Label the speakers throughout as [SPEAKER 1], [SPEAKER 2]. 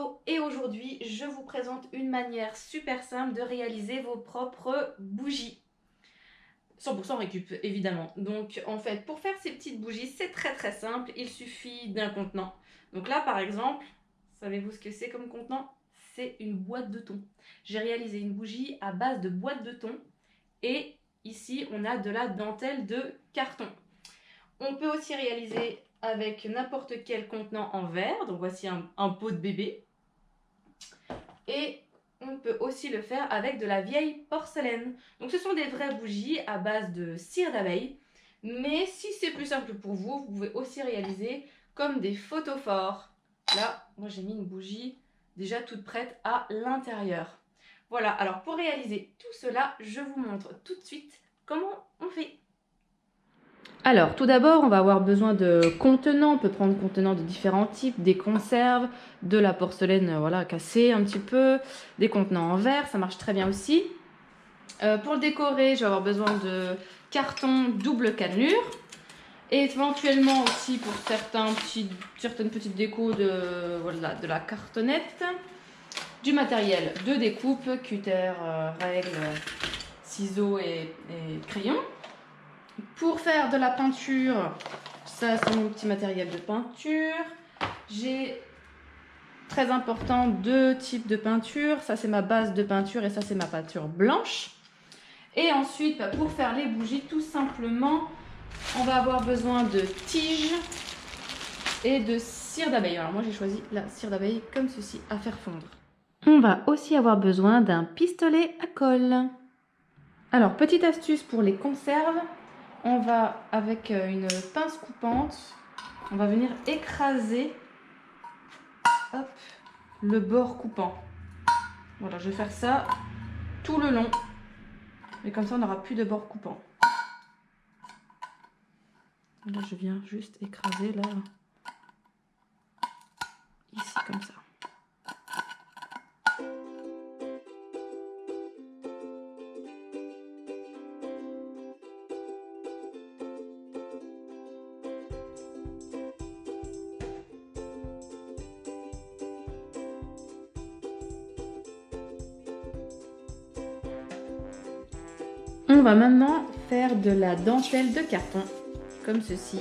[SPEAKER 1] Hello et aujourd'hui je vous présente une manière super simple de réaliser vos propres bougies. 100% récup évidemment. Donc en fait pour faire ces petites bougies c'est très simple, il suffit d'un contenant. Donc là par exemple, savez-vous ce que c'est comme contenant? C'est une boîte de thon. J'ai réalisé une bougie à base de boîte de thon et ici on a de la dentelle de carton. On peut aussi réaliser avec n'importe quel contenant en verre. Donc voici un pot de bébé. Et on peut aussi le faire avec de la vieille porcelaine. Donc ce sont des vraies bougies à base de cire d'abeille. Mais si c'est plus simple pour vous, vous pouvez aussi réaliser comme des photophores. Là, moi j'ai mis une bougie déjà toute prête à l'intérieur. Voilà, alors pour réaliser tout cela, je vous montre tout de suite comment on fait. Alors, tout d'abord, on va avoir besoin de contenants. On peut prendre contenants de différents types, des conserves, de la porcelaine voilà, cassée un petit peu, des contenants en verre, ça marche très bien aussi. Pour le décorer, je vais avoir besoin de carton double cannelure. Et éventuellement aussi pour certaines petites décos voilà, de la cartonnette. Du matériel de découpe, cutter, règles, ciseaux et crayons. Pour faire de la peinture, ça c'est mon petit matériel de peinture. J'ai, très important, deux types de peinture. Ça c'est ma base de peinture et ça c'est ma peinture blanche. Et ensuite, pour faire les bougies, tout simplement, on va avoir besoin de tiges et de cire d'abeille. Alors moi j'ai choisi la cire d'abeille comme ceci à faire fondre. On va aussi avoir besoin d'un pistolet à colle. Alors petite astuce pour les conserves. On va, avec une pince coupante, on va venir écraser hop, le bord coupant. Voilà, je vais faire ça tout le long. Et comme ça, on n'aura plus de bord coupant. Là, je viens juste écraser, là, ici, comme ça. On va maintenant faire de la dentelle de carton, comme ceci,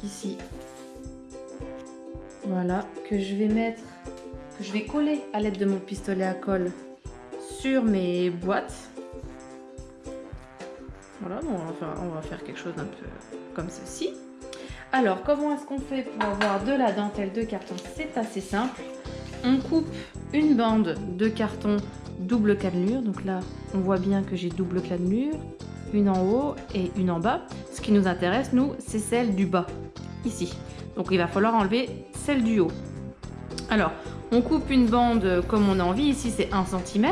[SPEAKER 1] ici. Voilà, que je vais coller à l'aide de mon pistolet à colle sur mes boîtes. Voilà, bon, on va faire quelque chose d'un peu comme ceci. Alors, comment est-ce qu'on fait pour avoir de la dentelle de carton? C'est assez simple. On coupe une bande de carton double cannelure. Donc là, on voit bien que j'ai double cannelure, une en haut et une en bas. Ce qui nous intéresse, nous, c'est celle du bas, ici. Donc il va falloir enlever celle du haut. Alors, on coupe une bande comme on a envie. Ici, c'est 1 cm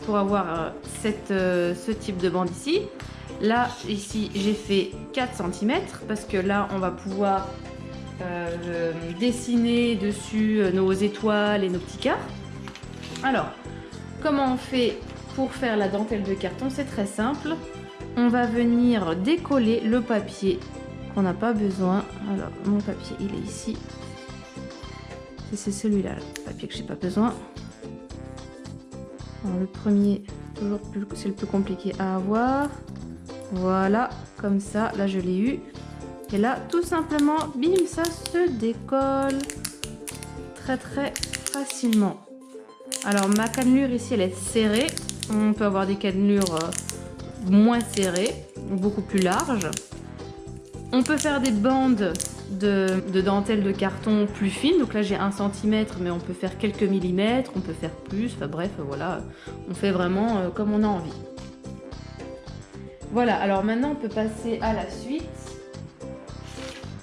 [SPEAKER 1] pour avoir ce type de bande ici. Là, ici, j'ai fait 4 cm parce que là, on va pouvoir dessiner dessus nos étoiles et nos petits cœurs. Alors, comment on fait pour faire la dentelle de carton? C'est très simple. On va venir décoller le papier qu'on n'a pas besoin. Alors, mon papier, il est ici. C'est celui-là, le papier que j'ai pas besoin. Alors, le premier, c'est le plus compliqué à avoir. Voilà, comme ça, là je l'ai eu. Et là, tout simplement, bim, ça se décolle très facilement. Alors, ma cannelure ici, elle est serrée. On peut avoir des cannelures moins serrées, beaucoup plus larges. On peut faire des bandes de dentelle de carton plus fines. Donc là, j'ai 1 cm, mais on peut faire quelques millimètres, on peut faire plus. Enfin bref, voilà, on fait vraiment comme on a envie. Voilà, alors maintenant on peut passer à la suite.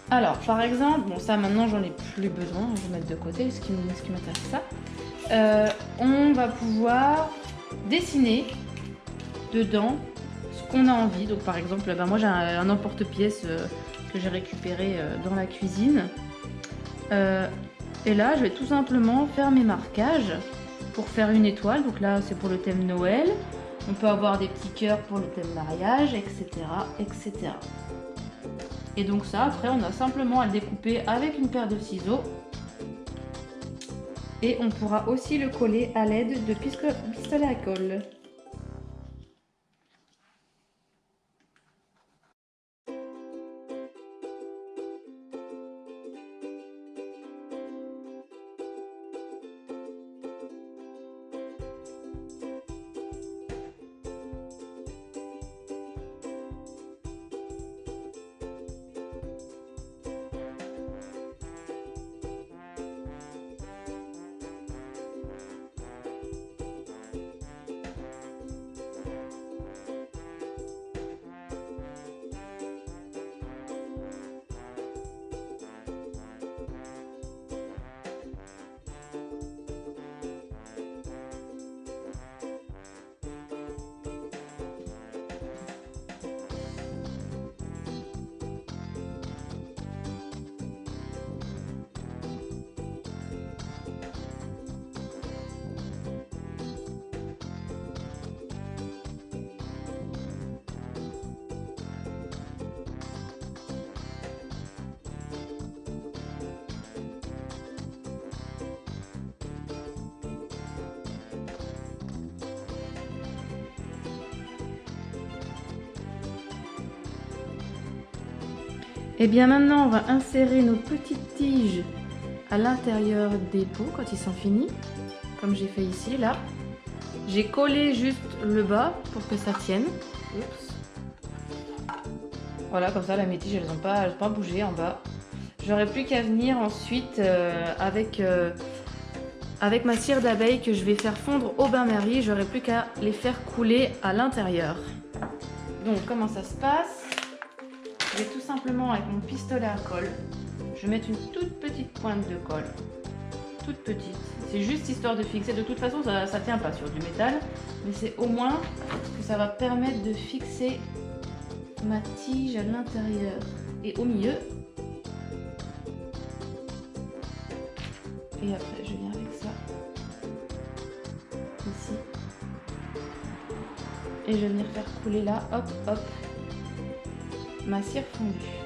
[SPEAKER 1] Alors par exemple, bon ça maintenant j'en ai plus besoin, je vais mettre de côté ce qui m'intéresse ça. On va pouvoir dessiner dedans ce qu'on a envie. Donc par exemple, ben, moi j'ai un emporte-pièce que j'ai récupéré dans la cuisine. Et là je vais tout simplement faire mes marquages pour faire une étoile. Donc là c'est pour le thème Noël. On peut avoir des petits cœurs pour le thème mariage, etc., etc. Et donc ça, après, on a simplement à le découper avec une paire de ciseaux. Et on pourra aussi le coller à l'aide de pistolet à colle. Et bien maintenant, on va insérer nos petites tiges à l'intérieur des pots quand ils sont finis, comme j'ai fait ici, là. J'ai collé juste le bas pour que ça tienne. Oups. Voilà, comme ça, mes tiges, elles n'ont pas bougé en bas. J'aurai plus qu'à venir ensuite avec ma cire d'abeille que je vais faire fondre au bain-marie. J'aurai plus qu'à les faire couler à l'intérieur. Donc, comment ça se passe ? Je vais tout simplement, avec mon pistolet à colle, je vais mettre une toute petite pointe de colle. Toute petite. C'est juste histoire de fixer. De toute façon, ça ne tient pas sur du métal. Mais c'est au moins que ça va permettre de fixer ma tige à l'intérieur et au milieu. Et après, je viens avec ça. Ici. Et je vais venir faire couler là. Hop, hop. Ma cire fondue.